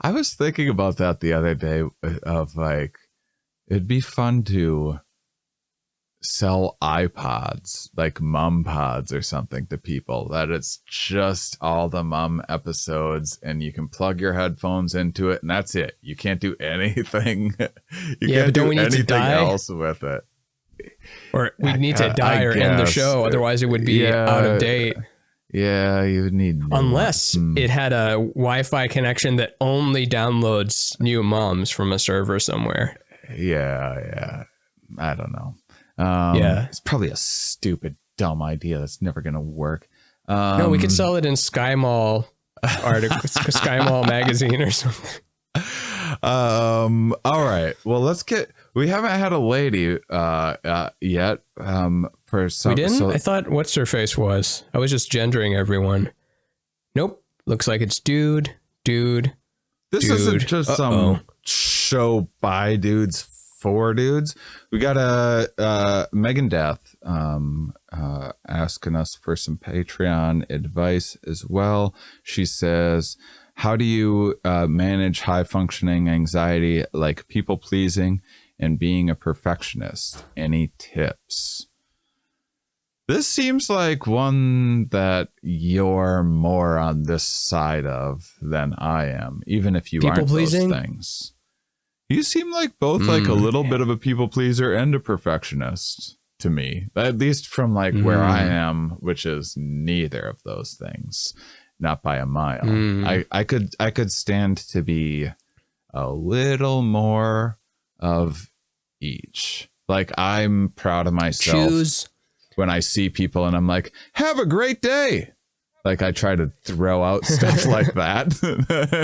I was thinking about that the other day of like, it'd be fun to sell iPods, like mum pods or something to people, that it's just all the mum episodes and you can plug your headphones into it and that's it. You can't do anything. You can't do anything else with it. Or we need to die or end the show. Otherwise it would be out of date. Yeah, you would need unless it had a Wi-Fi connection that only downloads new mums from a server somewhere. Yeah. I don't know. It's probably a stupid, dumb idea that's never going to work. No, we could sell it in Sky Mall Sky Mall magazine or something. All right. Well, we haven't had a lady yet. For some, we didn't? I thought what's her face was. I was just gendering everyone. Nope. Looks like it's dude. This isn't just some show by dudes for dudes. We got a Megan Death asking us for some Patreon advice as well. She says, how do you manage high functioning anxiety like people pleasing and being a perfectionist? Any tips? This seems like one that you're more on this side of than I am, even if you aren't those things. You seem like both like a little bit of a people pleaser and a perfectionist to me, at least from like where I am, which is neither of those things, not by a mile. I could stand to be a little more of each. Like I'm proud of myself when I see people and I'm like, have a great day. Like I try to throw out stuff like that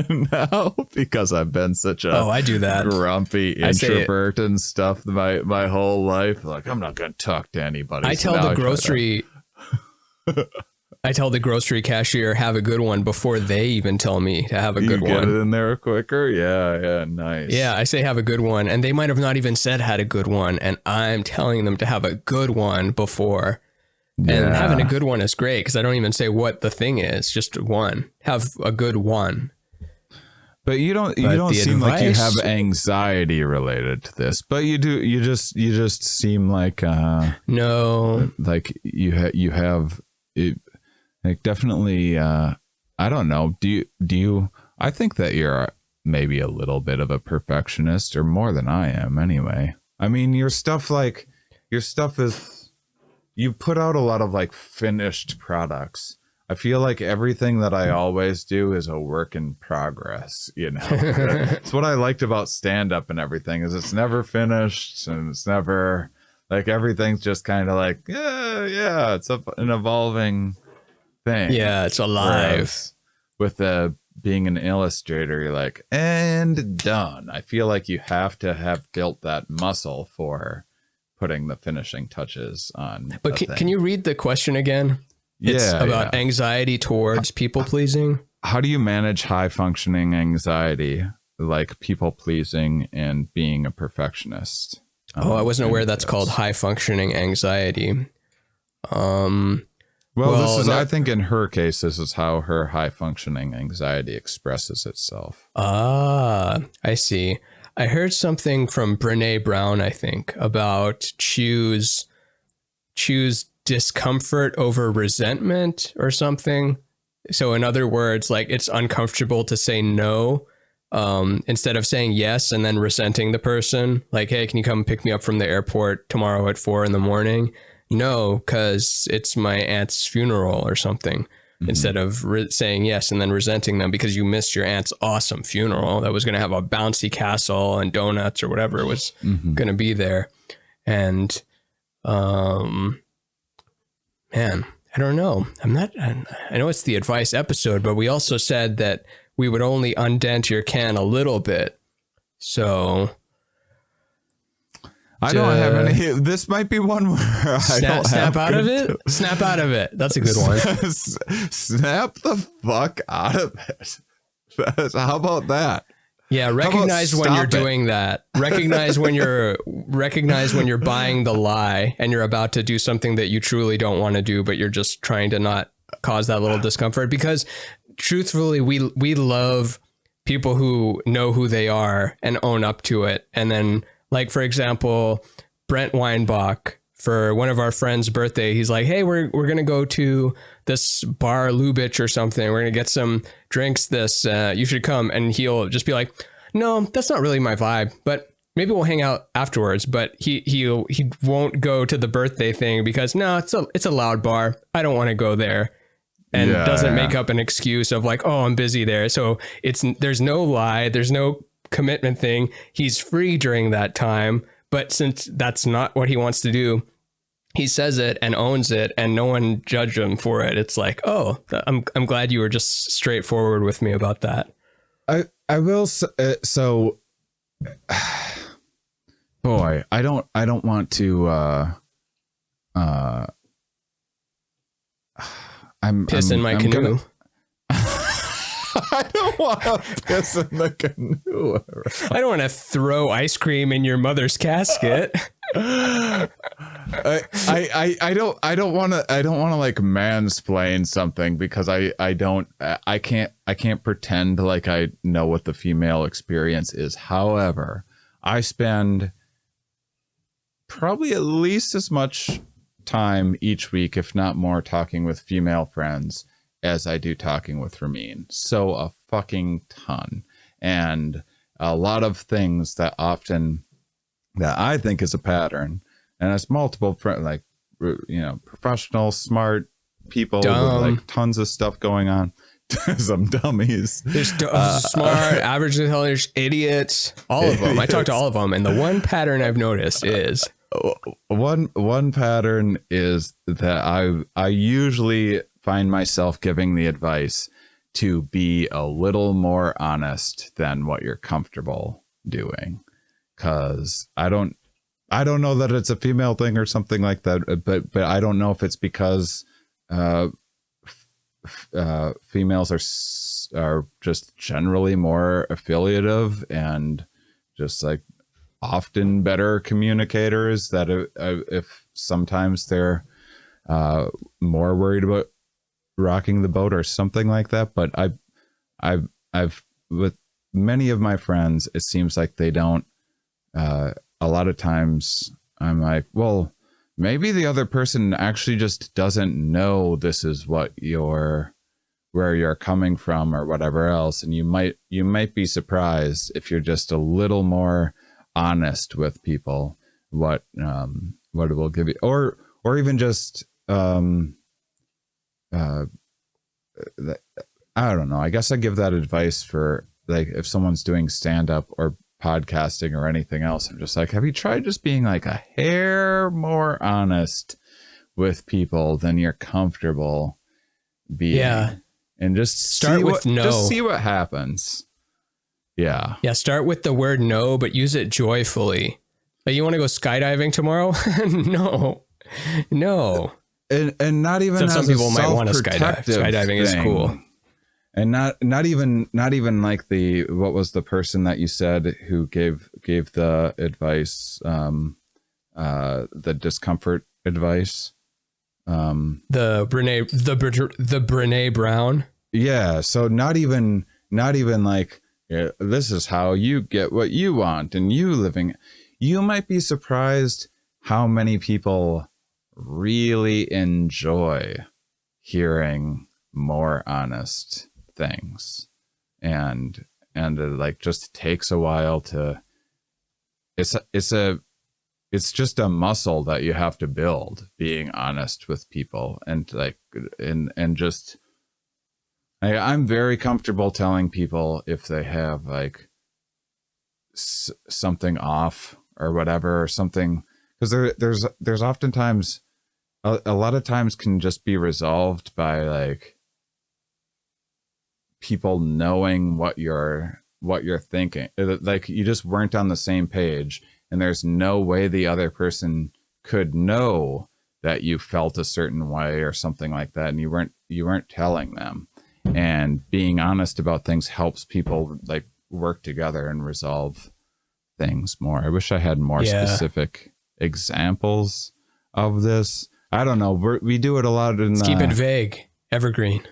now because I've been such a I do that. grumpy introvert and stuff my whole life. Like I'm not going to talk to anybody. I tell the grocery cashier, have a good one before they even tell me to have a good one. Get it in there quicker. Yeah. Nice. Yeah. I say have a good one. And they might have not even said had a good one. And I'm telling them to have a good one before. And having a good one is great because I don't even say what the thing is, just one. Have a good one. But you don't seem like you have anxiety related to this, but you do. You just seem like no, like you have it, like definitely. I don't know. Do you? I think that you're maybe a little bit of a perfectionist, or more than I am, anyway. I mean, your stuff is. You put out a lot of like finished products. I feel like everything that I always do is a work in progress, you know. It's what I liked about stand-up and everything is it's never finished and it's never like everything's just kind of like it's an evolving thing. Yeah, it's alive. Whereas with being an illustrator, you're like, and done. I feel like you have to have built that muscle for putting the finishing touches on. But can you read the question again? It's about anxiety towards people pleasing. How do you manage high functioning anxiety like people pleasing and being a perfectionist? I wasn't aware that's called high functioning anxiety. I think in her case, this is how her high functioning anxiety expresses itself. I see. I heard something from Brene Brown, I think, about choose discomfort over resentment or something. So in other words, like it's uncomfortable to say no instead of saying yes and then resenting the person. Like, hey, can you come pick me up from the airport tomorrow at 4 a.m? No, because it's my aunt's funeral or something. Instead of saying yes and then resenting them because you missed your aunt's awesome funeral that was going to have a bouncy castle and donuts or whatever was going to be there. And, man, I don't know. I know it's the advice episode, but we also said that we would only undent your can a little bit. So I don't have any. This might be one where I don't snap out of it. Snap out of it. That's a good one. Snap the fuck out of it. How about that? Yeah, recognize when you're doing that. Recognize when you're buying the lie and you're about to do something that you truly don't want to do, but you're just trying to not cause that little discomfort. Because truthfully, we love people who know who they are and own up to it. And then, like, for example, Brent Weinbach, for one of our friends' birthday, he's like, hey, we're going to go to this bar, Lubitsch or something. We're going to get some drinks. You should come. And he'll just be like, no, that's not really my vibe, but maybe we'll hang out afterwards. But he won't go to the birthday thing because no, it's a loud bar. I don't want to go there. And doesn't make up an excuse of like, oh, I'm busy there. So there's no lie. There's no commitment thing. He's free during that time. But since that's not what he wants to do, he says it and owns it, and no one judged him for it. It's like, oh, I'm glad you were just straightforward with me about that. I will so boy, I don't want to piss in my canoe. I don't want to piss in the canoe. I don't want to throw ice cream in your mother's casket. I don't want to like mansplain something because I can't pretend like I know what the female experience is. However, I spend probably at least as much time each week, if not more, talking with female friends as I do talking with Ramin. So a fucking ton. And a lot of things that I think is a pattern. And it's multiple, like, you know, professional, smart people with like tons of stuff going on. Some dummies. There's smart, average intelligence, idiots, all of them. I talk to all of them. And the one pattern I've noticed is one pattern is that I usually find myself giving the advice to be a little more honest than what you're comfortable doing. Cause I don't know that it's a female thing or something like that, but I don't know if it's because, females are just generally more affiliative and just like often better communicators, that if sometimes they're more worried about rocking the boat or something like that. But I've with many of my friends, it seems like they don't. A lot of times I'm like, well, maybe the other person actually just doesn't know this is where you're coming from or whatever else. And you might be surprised if you're just a little more honest with people, what it will give you, or even just, I don't know. I guess I give that advice for like, if someone's doing stand up or podcasting or anything else, I'm just like, have you tried just being like a hair more honest with people than you're comfortable being? Yeah. And just just see what happens. Yeah. Yeah. Start with the word no, but use it joyfully. Like, you want to go skydiving tomorrow? No. And not even, so some people might want to skydive. Skydiving is cool. And not even like what was the person that you said who gave the advice, the discomfort advice, the Brene Brown. Yeah. So not even like, yeah, this is how you get what you want and you living. You might be surprised how many people really enjoy hearing more honest things, and it like just takes a while to. It's just a muscle that you have to build, being honest with people, and like and just. I'm very comfortable telling people if they have like something off or whatever, or something, because there's oftentimes a lot of times can just be resolved by like people knowing what you're thinking. Like, you just weren't on the same page, and there's no way the other person could know that you felt a certain way or something like that, and you weren't telling them. And being honest about things helps people like work together and resolve things more. I wish I had more specific examples of this. I don't know. We do it a lot in Let's keep it vague, evergreen.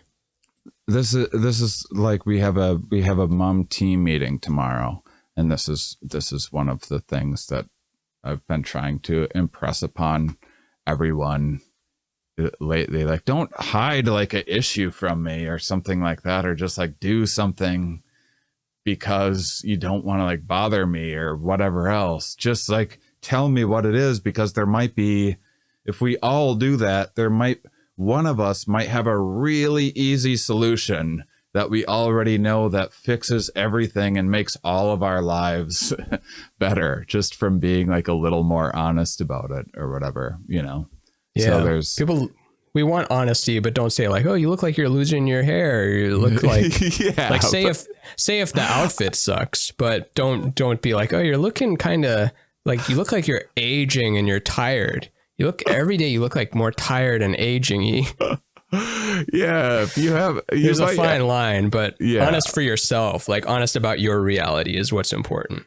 this is like we have a mom team meeting tomorrow, and this is one of the things that I've been trying to impress upon everyone lately. Like, don't hide like an issue from me or something like that, or just like do something because you don't want to like bother me or whatever else. Just like tell me what it is, because there might be, if we all do that, one of us might have a really easy solution that we already know that fixes everything and makes all of our lives better, just from being like a little more honest about it or whatever, you know? Yeah. So there's people, we want honesty, but don't say like, oh, you look like you're losing your hair. Or you look like, like say if the outfit sucks, but don't be like, oh, you're looking kind of like, you look like you're aging and you're tired. You look every day. You look like more tired and aging-y. Yeah, if you have, there's a fine line, but honest for yourself, like honest about your reality is what's important.